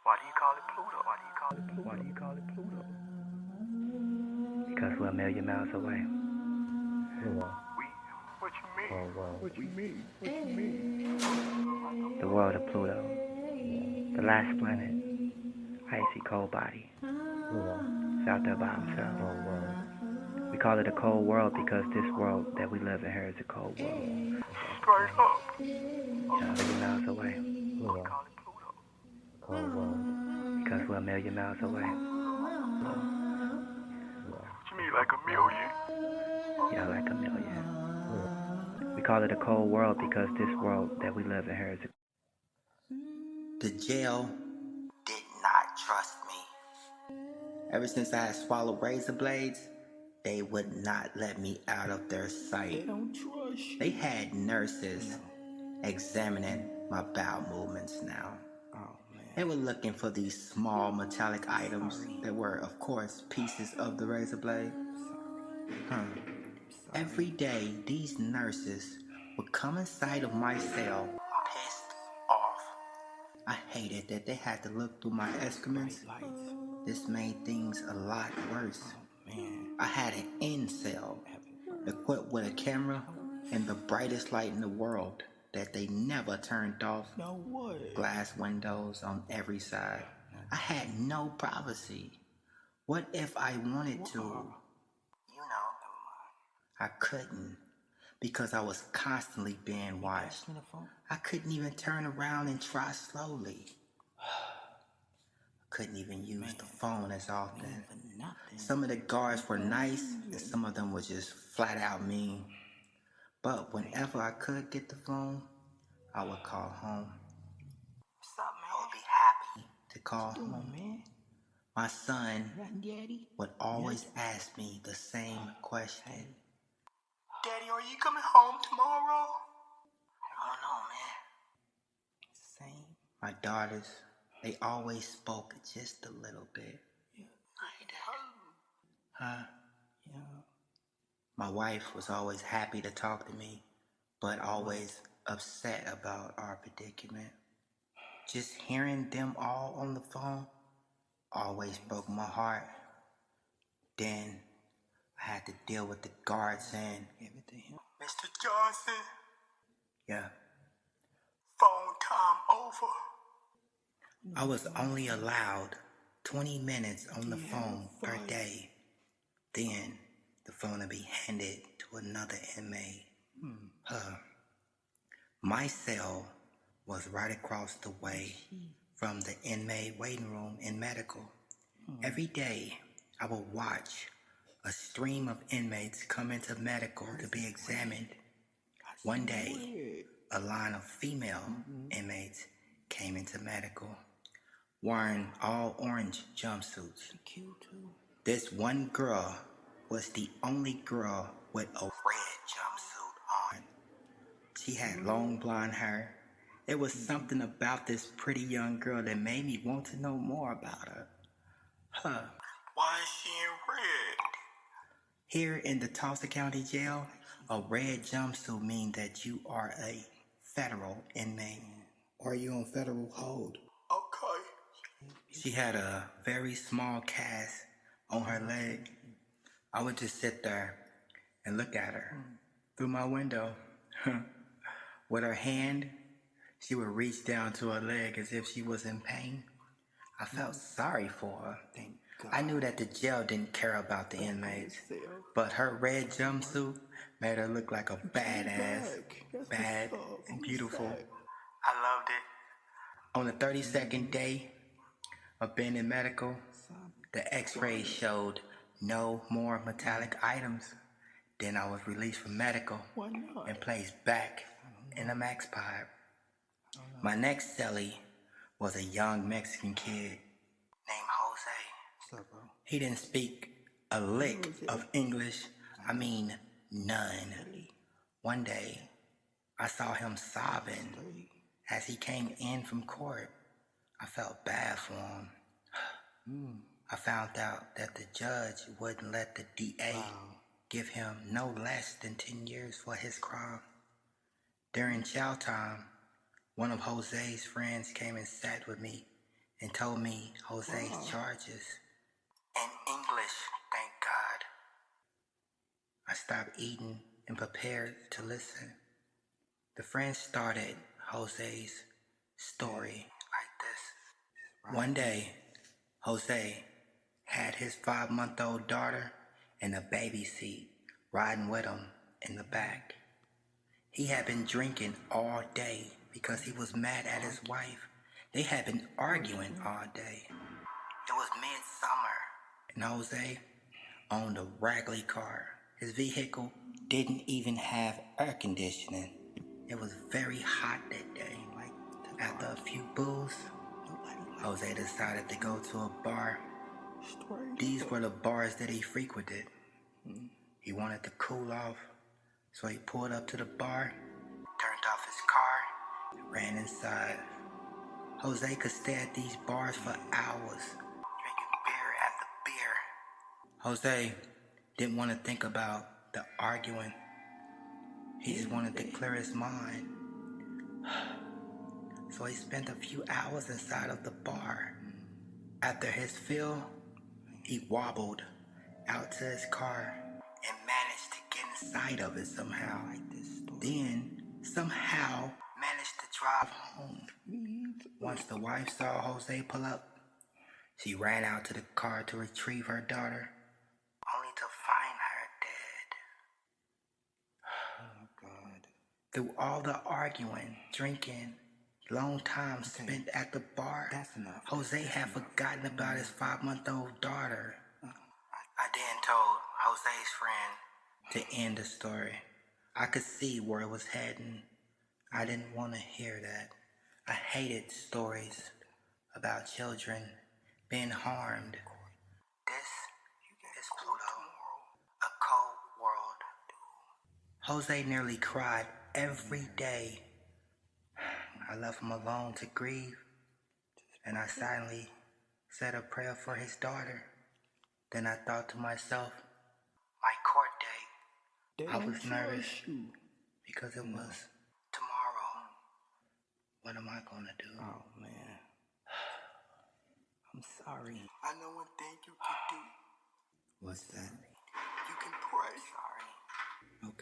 Why do you call it Pluto? Why do you call it Pluto? Why do you call it Pluto? Because we're a million miles away. What you mean? What you mean? What you mean? The world of Pluto. The last planet. Icy cold body. It's out there by himself. We call it a cold world because this world that we live in here is a cold world. Straight up. Yeah, a million miles away. Why do you call it Pluto? Because we're a million miles away. What you mean, like a million? Yeah, like a million. We call it a cold world because this world that we live in here is a... The jail did not trust me. Ever since I had swallowed razor blades, they would not let me out of their sight. They don't trust you. They had nurses examining my bowel movements now. They were looking for these small metallic items that were, of course, pieces of the razor blade. Every day, these nurses would come inside of my cell pissed off. I hated that they had to look through my excrements. This made things a lot worse. I had an in-cell equipped with a camera and the brightest light in the world that they never turned off. Glass windows on every side. I had no privacy. What if I wanted to? You know, I couldn't because I was constantly being watched. I couldn't even turn around and try slowly. Couldn't even use the phone as often. Some of the guards were nice and some of them were just flat out mean. But whenever I could get the phone, I would call home. I would be happy to call home. My son would always ask me the same question. Daddy, are you coming home tomorrow? I don't know, man. My daughters, they always spoke just a little bit. Huh? My wife was always happy to talk to me, but always upset about our predicament. Just hearing them all on the phone always broke my heart. Then I had to deal with the guard saying, Mr. Johnson, yeah, phone time over. I was only allowed 20 minutes on the phone per day. Then the phone would be handed to another inmate. My cell was right across the way from the inmate waiting room in medical. Every day I would watch a stream of inmates come into medical to be examined. One day, a line of female inmates came into medical wearing all orange jumpsuits. This one girl was the only girl with a red jumpsuit on. She had long blonde hair. There was something about this pretty young girl that made me want to know more about her. Why is she in red? Here in the Tulsa County Jail, a red jumpsuit means that you are a federal inmate or you're on federal hold. Okay. She had a very small cast on her leg. I would just sit there and look at her through my window. With her hand, she would reach down to her leg as if she was in pain. I felt sorry for her. I knew that the jail didn't care about the inmates, but her red jumpsuit made her look like a badass, bad and beautiful. I loved it. On the 32nd day of being in medical, the x-rays showed no more metallic items. Then I was released from medical and placed back in a max pod. My next cellie was a young Mexican kid named Jose. He didn't speak a lick of English. I mean, none. One day, I saw him sobbing as he came in from court. I felt bad for him. I found out that the judge wouldn't let the DA give him no less than 10 years for his crime. During chow time, one of Jose's friends came and sat with me and told me Jose's charges. In English, thank God. I stopped eating and prepared to listen. The friend started Jose's story like this. One day, Jose had his 5-month-old daughter in a baby seat, riding with him in the back. He had been drinking all day because he was mad at his wife. They had been arguing all day. It was midsummer, and Jose owned a raggedy car. His vehicle didn't even have air conditioning. It was very hot that day. After a few booze, Jose decided to go to a bar. These were the bars that he frequented. He wanted to cool off, so he pulled up to the bar, turned off his car, ran inside. Jose could stay at these bars for hours, drinking beer after beer. Jose didn't want to think about the arguing. He just wanted to clear his mind. So he spent a few hours inside of the bar. After his fill, he wobbled out to his car and managed to get inside of it somehow. Then, somehow, managed to drive home. Once the wife saw Jose pull up, she ran out to the car to retrieve her daughter, only to find her dead. Oh, God. Through all the arguing, drinking, long time spent at the bar, Jose had forgotten about his 5-month-old daughter. I then told Jose's friend to end the story. I could see where it was heading. I didn't want to hear that. I hated stories about children being harmed. This is Pluto, a cold world. Jose nearly cried every day. I left him alone to grieve, and I silently said a prayer for his daughter. Then I thought to myself, my court date. I was nervous because it was tomorrow. What am I gonna do? Oh, man. I'm sorry. I know one thing you can do. What's that? You can pray. Sorry.